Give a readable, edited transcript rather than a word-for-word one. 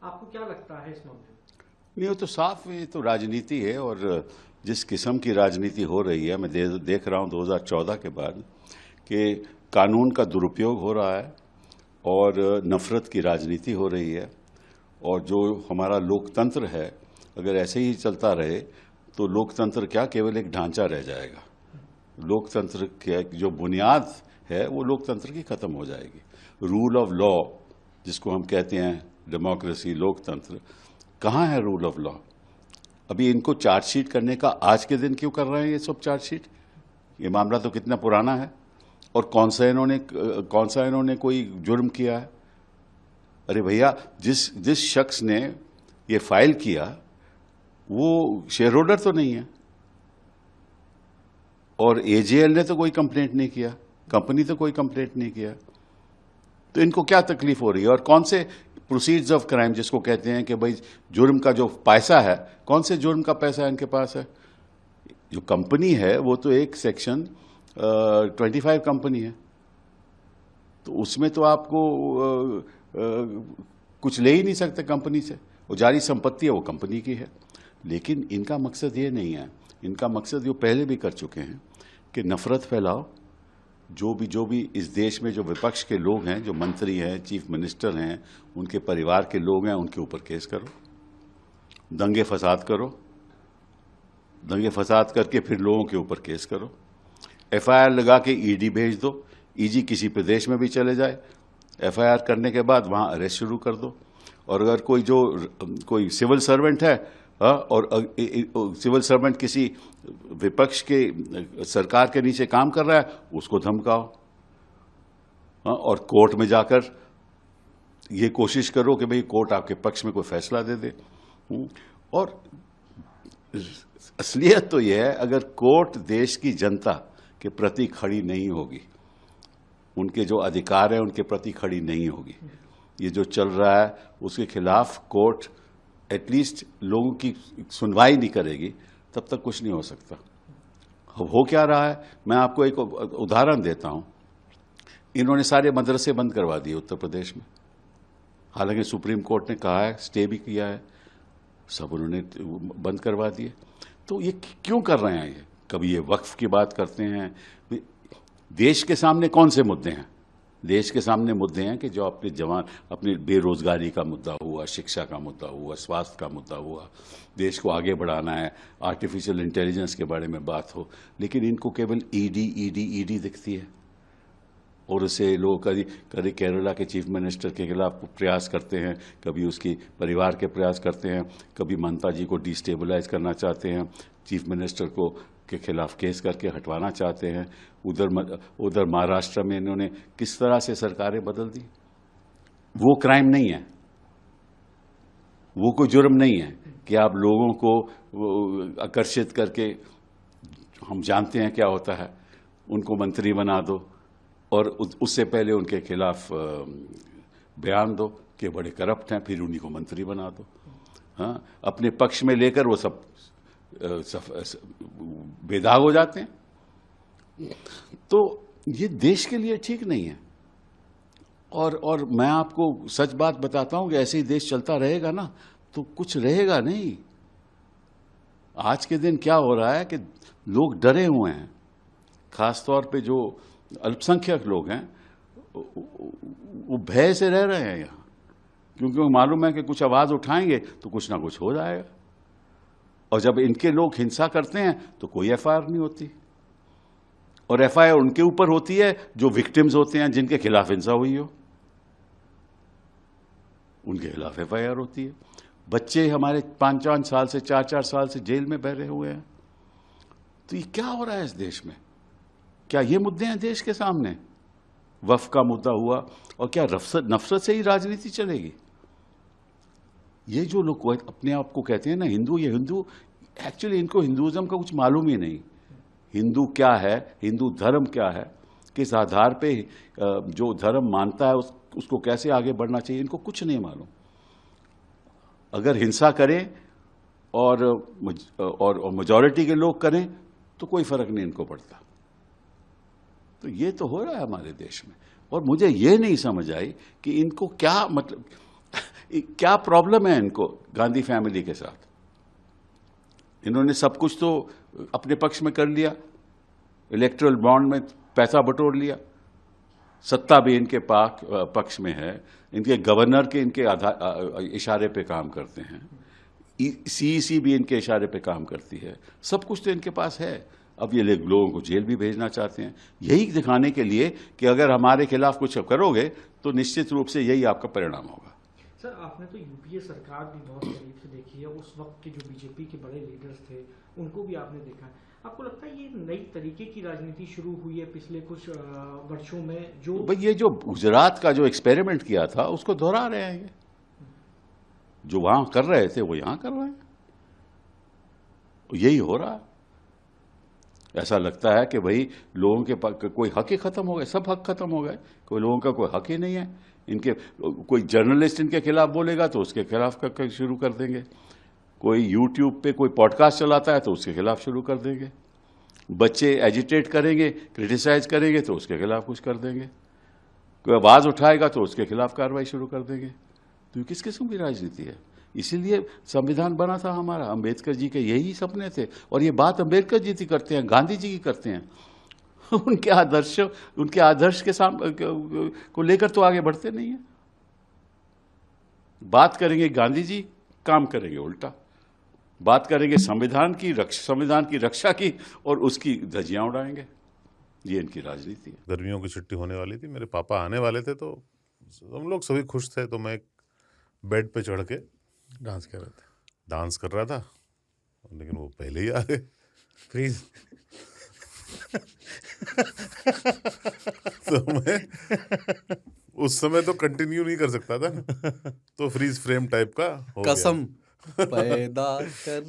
आपको क्या लगता है इस मुद्दे में? नहीं, वो तो साफ, ये तो राजनीति है। और जिस किस्म की राजनीति हो रही है, मैं देख रहा हूँ 2014 के बाद कि कानून का दुरुपयोग हो रहा है और नफरत की राजनीति हो रही है। और जो हमारा लोकतंत्र है, अगर ऐसे ही चलता रहे तो लोकतंत्र क्या, केवल एक ढांचा रह जाएगा। लोकतंत्र के जो बुनियाद है वो लोकतंत्र की खत्म हो जाएगी। रूल ऑफ लॉ जिसको हम कहते हैं, डेमोक्रेसी, लोकतंत्र, कहाँ है रूल ऑफ लॉ? अभी इनको चार्जशीट करने का आज के दिन क्यों कर रहे हैं ये सब चार्जशीट? ये मामला तो कितना पुराना है। और कौन सा इन्होंने कोई जुर्म किया है? अरे भैया, जिस शख्स ने ये फाइल किया वो शेयर होल्डर तो नहीं है, और एजेएल ने तो कोई कंप्लेंट नहीं किया, कंपनी तो कोई कंप्लेंट नहीं किया। तो इनको क्या तकलीफ हो रही है? और कौन से प्रोसीड्स ऑफ क्राइम जिसको कहते हैं कि भाई जुर्म का जो पैसा है, कौन से जुर्म का पैसा इनके पास है? जो कंपनी है वो तो एक सेक्शन 25 कंपनी है, तो उसमें तो आपको कुछ ले ही नहीं सकते कंपनी से। वो जारी संपत्ति है, वो कंपनी की है। लेकिन इनका मकसद ये नहीं है। इनका मकसद जो पहले भी कर चुके हैं कि नफरत फैलाओ। जो भी इस देश में जो विपक्ष के लोग हैं, जो मंत्री हैं, चीफ मिनिस्टर हैं, उनके परिवार के लोग हैं, उनके ऊपर केस करो, दंगे फसाद करो, दंगे फसाद करके फिर लोगों के ऊपर केस करो, एफआईआर लगा के ईडी भेज दो। ईडी किसी प्रदेश में भी चले जाए, एफआईआर करने के बाद वहां अरेस्ट शुरू कर दो। और अगर कोई सिविल सर्वेंट है, और सिविल सर्वेंट किसी विपक्ष के सरकार के नीचे काम कर रहा है, उसको धमकाओ। और कोर्ट में जाकर ये कोशिश करो कि भाई कोर्ट आपके पक्ष में कोई फैसला दे दे। और असलियत तो यह है, अगर कोर्ट देश की जनता के प्रति खड़ी नहीं होगी, उनके जो अधिकार है उनके प्रति खड़ी नहीं होगी, ये जो चल रहा है उसके खिलाफ कोर्ट एटलीस्ट लोगों की सुनवाई नहीं करेगी, तब तक कुछ नहीं हो सकता। हो क्या रहा है, मैं आपको एक उदाहरण देता हूं। इन्होंने सारे मदरसे बंद करवा दिए उत्तर प्रदेश में, हालांकि सुप्रीम कोर्ट ने कहा है, स्टे भी किया है, सब उन्होंने बंद करवा दिए। तो ये क्यों कर रहे हैं? ये कभी ये वक्फ की बात करते हैं। देश के सामने कौन से मुद्दे हैं? देश के सामने मुद्दे हैं कि जो अपनी बेरोजगारी का मुद्दा हुआ, शिक्षा का मुद्दा हुआ, स्वास्थ्य का मुद्दा हुआ, देश को आगे बढ़ाना है, आर्टिफिशियल इंटेलिजेंस के बारे में बात हो। लेकिन इनको केवल ईडी दिखती है। और उसे लोग कभी केरला के चीफ मिनिस्टर के खिलाफ प्रयास करते हैं, कभी उसकी परिवार के प्रयास करते हैं, कभी ममता जी को डिस्टेबलाइज करना चाहते हैं, चीफ मिनिस्टर को के खिलाफ केस करके हटवाना चाहते हैं। उधर महाराष्ट्र में इन्होंने किस तरह से सरकारें बदल दी। वो क्राइम नहीं है, वो कोई जुर्म नहीं है कि आप लोगों को आकर्षित करके, हम जानते हैं क्या होता है, उनको मंत्री बना दो और उससे पहले उनके खिलाफ बयान दो कि बड़े करप्ट हैं, फिर उन्हीं को मंत्री बना दो। हाँ, अपने पक्ष में लेकर वो सब बेदाग हो जाते हैं। तो ये देश के लिए ठीक नहीं है। और मैं आपको सच बात बताता हूं कि ऐसे ही देश चलता रहेगा ना तो कुछ रहेगा नहीं। आज के दिन क्या हो रहा है कि लोग डरे हुए हैं, खासतौर पे जो अल्पसंख्यक लोग हैं वो भय से रह रहे हैं यहाँ, क्योंकि मालूम है कि कुछ आवाज उठाएंगे तो कुछ ना कुछ हो जाएगा। और जब इनके लोग हिंसा करते हैं तो कोई एफआईआर नहीं होती, और एफआईआर उनके ऊपर होती है जो विक्टिम्स होते हैं, जिनके खिलाफ हिंसा हुई हो, उनके खिलाफ एफआईआर होती है। बच्चे हमारे 5-5 साल से 4-4 साल से जेल में बह रहे हुए हैं। तो ये क्या हो रहा है इस देश में? क्या ये मुद्दे हैं देश के सामने? वक्फ का मुद्दा हुआ, और क्या नफरत से ही राजनीति चलेगी? ये जो लोग अपने आप को कहते हैं ना हिंदू, ये हिंदू एक्चुअली इनको हिंदुइज्म का कुछ मालूम ही नहीं। हिंदू क्या है, हिंदू धर्म क्या है, किस आधार पे जो धर्म मानता है उसको कैसे आगे बढ़ना चाहिए, इनको कुछ नहीं मालूम। अगर हिंसा करें और मेजॉरिटी के लोग करें तो कोई फर्क नहीं इनको पड़ता। तो ये तो हो रहा है हमारे देश में। और मुझे ये नहीं समझ आई कि इनको क्या मतलब, क्या प्रॉब्लम है इनको गांधी फैमिली के साथ? इन्होंने सब कुछ तो अपने पक्ष में कर लिया, इलेक्टोरल बॉन्ड में पैसा बटोर लिया, सत्ता भी इनके पक्ष में है, इनके गवर्नर के इनके इशारे पे काम करते हैं, सीईसी भी इनके इशारे पे काम करती है, सब कुछ तो इनके पास है। अब ये लोगों को जेल भी भेजना चाहते हैं, यही दिखाने के लिए कि अगर हमारे खिलाफ कुछ करोगे तो निश्चित रूप से यही आपका परिणाम होगा। सर, आपने तो यूपीए सरकार भी बहुत करीब से देखी है, उस वक्त के जो बीजेपी के बड़े लीडर्स थे उनको भी आपने देखा है। आपको लगता है ये नई तरीके की राजनीति शुरू हुई है पिछले कुछ वर्षों में? जो भाई ये जो गुजरात का जो एक्सपेरिमेंट किया था उसको दोहरा रहे हैं, ये जो वहां कर रहे थे वो यहां कर रहे हैं, यही हो रहा है। ऐसा लगता है कि भाई लोगों के कोई हक ही खत्म हो गए, सब हक खत्म हो गए, कोई लोगों का कोई हक ही नहीं है। इनके कोई जर्नलिस्ट इनके खिलाफ बोलेगा तो उसके खिलाफ शुरू कर देंगे, कोई यूट्यूब पे कोई पॉडकास्ट चलाता है तो उसके खिलाफ शुरू कर देंगे, बच्चे एजिटेट करेंगे, क्रिटिसाइज करेंगे तो उसके खिलाफ कुछ कर देंगे, कोई आवाज उठाएगा तो उसके खिलाफ कार्रवाई शुरू कर देंगे। तो किस किस्म की राजनीति है? इसीलिए संविधान बना था हमारा, अंबेडकर जी के यही सपने थे, और ये बात अंबेडकर जी की करते हैं, गांधी जी की करते हैं। उनके आदर्श के सामने को लेकर तो आगे बढ़ते नहीं है। बात करेंगे गांधी जी, काम करेंगे उल्टा, बात करेंगे संविधान की रक्षा की और उसकी धज्जियां उड़ाएंगे। ये इनकी राजनीति है। गर्मियों की छुट्टी होने वाली थी, मेरे पापा आने वाले थे, तो हम लोग सभी खुश थे। तो मैं बेड पे चढ़ के डांस कर रहा था, लेकिन वो पहले ही आ गए। प्लीज तो मैं उस समय तो कंटिन्यू नहीं कर सकता था ना, तो फ्रीज फ्रेम टाइप का हो गया। कसम पैदा कर